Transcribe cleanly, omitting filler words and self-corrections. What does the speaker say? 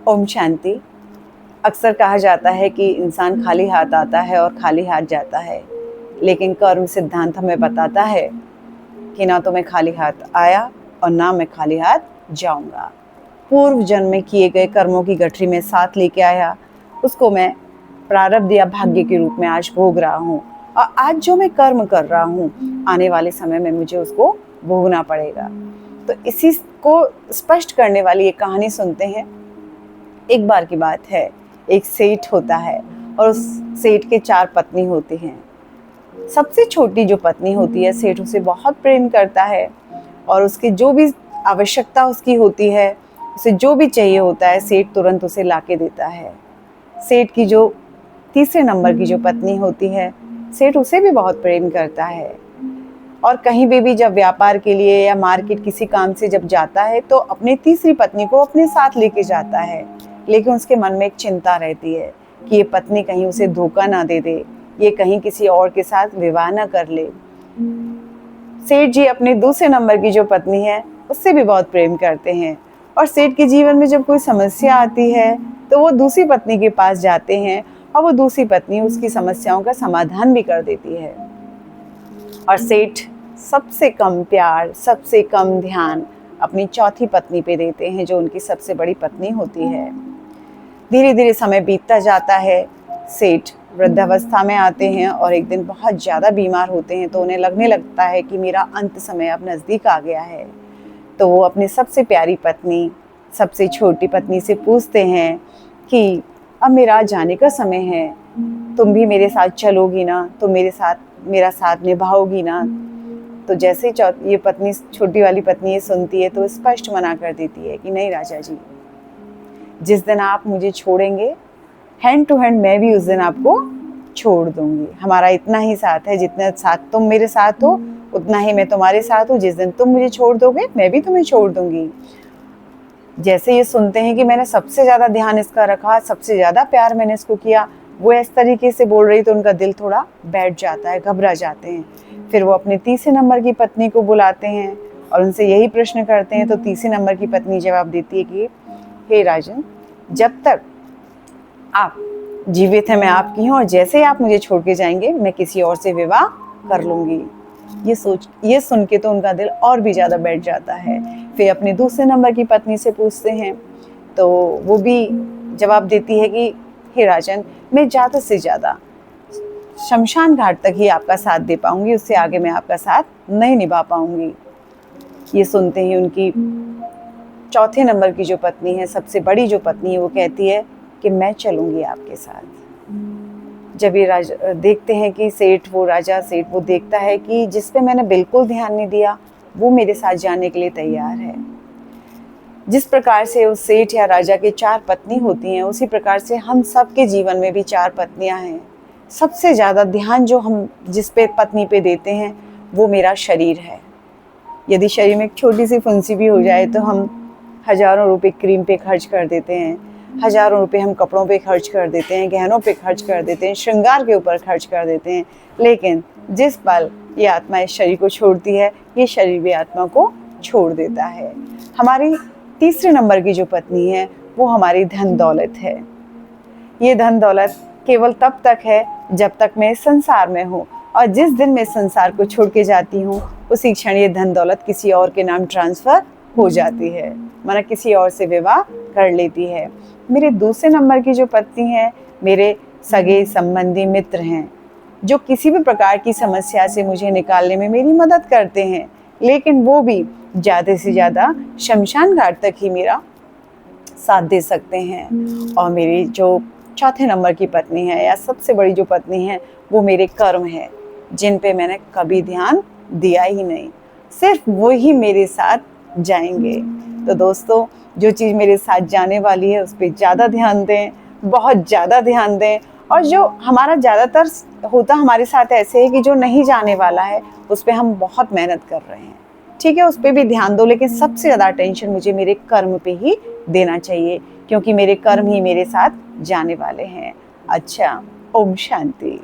ओम शांति। अक्सर कहा जाता है कि इंसान खाली हाथ आता है और खाली हाथ जाता है, लेकिन कर्म सिद्धांत हमें बताता है कि ना तो मैं खाली हाथ आया और ना मैं खाली हाथ जाऊंगा। पूर्व जन्म में किए गए कर्मों की गठरी में साथ लेके आया, उसको मैं प्रारब्ध या भाग्य के रूप में आज भोग रहा हूँ। और आज जो मैं कर्म कर रहा हूँ, आने वाले समय में मुझे उसको भोगना पड़ेगा। तो इसी को स्पष्ट करने वाली एक कहानी सुनते हैं। एक बार की बात है, एक सेठ होता है और उस सेठ के 4 पत्नी होती हैं। सबसे छोटी जो पत्नी होती है, सेठ उसे बहुत प्रेम करता है और उसकी जो भी आवश्यकता उसकी होती है, उसे जो भी चाहिए होता है, सेठ तुरंत उसे लाके देता है। सेठ की जो तीसरे नंबर की जो पत्नी होती है, सेठ उसे भी बहुत प्रेम करता है और कहीं भी जब व्यापार के लिए या मार्केट किसी काम से जब जाता है तो अपनी तीसरी पत्नी को अपने साथ लेके जाता है। लेकिन उसके मन में एक चिंता रहती है कि ये पत्नी कहीं उसे धोखा ना दे दे, ये कहीं किसी और के साथ विवाह ना कर ले। सेठ जी अपने दूसरे नंबर की जो पत्नी है उससे भी बहुत प्रेम करते हैं और सेठ के जीवन में जब कोई समस्या आती है तो वो दूसरी पत्नी के पास जाते हैं और वो दूसरी पत्नी उसकी समस्याओं का समाधान भी कर देती है। और सेठ सबसे कम प्यार, सबसे कम ध्यान अपनी चौथी पत्नी पे देते हैं, जो उनकी सबसे बड़ी पत्नी होती है। धीरे धीरे समय बीतता जाता है। सेठ वृद्धावस्था में आते हैं और एक दिन बहुत ज़्यादा बीमार होते हैं, तो उन्हें लगने लगता है कि मेरा अंत समय अब नज़दीक आ गया है। तो वो अपनी सबसे प्यारी पत्नी, सबसे छोटी पत्नी से पूछते हैं कि अब मेरा जाने का समय है, तुम भी मेरे साथ चलोगी ना, तुम मेरा साथ निभाओगी ना। तो जैसे ये पत्नी, छोटी वाली पत्नी ये सुनती है तो स्पष्ट मना कर देती है कि नहीं राजा जी, जिस दिन आप मुझे छोड़ेंगे, हैंड टू हैंड मैं भी उस दिन आपको छोड़ दूंगी। हमारा इतना ही साथ है, जितना साथ तुम मेरे साथ हो उतना ही मैं तुम्हारे साथ हूँ। जिस दिन तुम मुझे छोड़ दोगे मैं भी तुम्हें छोड़ दूंगी। जैसे ये सुनते हैं कि मैंने सबसे ज़्यादा ध्यान इसका रखा, सबसे ज़्यादा प्यार मैंने इसको किया, वो इस तरीके से बोल रही, तो उनका दिल थोड़ा बैठ जाता है, घबरा जाते हैं। फिर वो अपने तीसरे नंबर की पत्नी को बुलाते हैं और उनसे यही प्रश्न करते हैं। तो तीसरे नंबर की पत्नी जवाब देती है कि हे राजन, जब तक आप जीवित हैं मैं आपकी हूँ, और जैसे ही आप मुझे छोड़ के जाएंगे मैं किसी और से विवाह कर लूँगी। ये सुन के तो उनका दिल और भी ज़्यादा बैठ जाता है। फिर अपने दूसरे नंबर की पत्नी से पूछते हैं, तो वो भी जवाब देती है कि हे राजन, मैं ज़्यादा से ज़्यादा शमशान घाट तक ही आपका साथ दे पाऊंगी, उससे आगे मैं आपका साथ नहीं निभा पाऊंगी। ये सुनते ही उनकी चौथे नंबर की जो पत्नी है, सबसे बड़ी जो पत्नी है, वो कहती है कि मैं चलूंगी आपके साथ। जब ये देखते हैं कि सेठ वो देखता है कि जिस पे मैंने बिल्कुल ध्यान नहीं दिया वो मेरे साथ जाने के लिए तैयार है। जिस प्रकार से उस सेठ या राजा के 4 पत्नी होती हैं, उसी प्रकार से हम सब के जीवन में भी 4 पत्नियां हैं। सबसे ज़्यादा ध्यान जो हम जिस पे पत्नी पे देते हैं वो मेरा शरीर है। यदि शरीर में एक छोटी सी फुंसी भी हो जाए तो हम हज़ारों रुपए क्रीम पे खर्च कर देते हैं, हज़ारों रुपए हम कपड़ों पे खर्च कर देते हैं, गहनों पे खर्च कर देते हैं, श्रृंगार के ऊपर खर्च कर देते हैं। लेकिन जिस पल ये आत्मा इस शरीर को छोड़ती है, ये शरीर भी आत्मा को छोड़ देता है। हमारी तीसरे नंबर की जो पत्नी है वो हमारी धन दौलत है। ये धन दौलत केवल तब तक है जब तक मैं इस संसार में हूँ, और जिस दिन मैं इस संसार को छोड़ के जाती हूँ उसी क्षण ये धन दौलत किसी और के नाम ट्रांसफ़र हो जाती है, माना किसी और से विवाह कर लेती है। मेरे दूसरे नंबर की जो पत्नी है, मेरे सगे संबंधी मित्र हैं, जो किसी भी प्रकार की समस्या से मुझे निकालने में मेरी मदद करते हैं, लेकिन वो भी ज़्यादा से ज़्यादा शमशान घाट तक ही मेरा साथ दे सकते हैं। और मेरी जो चौथे नंबर की पत्नी है या सबसे बड़ी जो पत्नी है, वो मेरे कर्म है, जिन पे मैंने कभी ध्यान दिया ही नहीं, सिर्फ वो ही मेरे साथ जाएंगे। तो दोस्तों, जो चीज़ मेरे साथ जाने वाली है उस पर ज़्यादा ध्यान दें, बहुत ज़्यादा ध्यान दें। और जो हमारा ज़्यादातर होता हमारे साथ ऐसे है कि जो नहीं जाने वाला है उस पर हम बहुत मेहनत कर रहे हैं, ठीक है, उस पर भी ध्यान दो, लेकिन सबसे ज़्यादा अटेंशन मुझे मेरे कर्म पे ही देना चाहिए, क्योंकि मेरे कर्म ही मेरे साथ जाने वाले हैं। अच्छा, ओम शांति।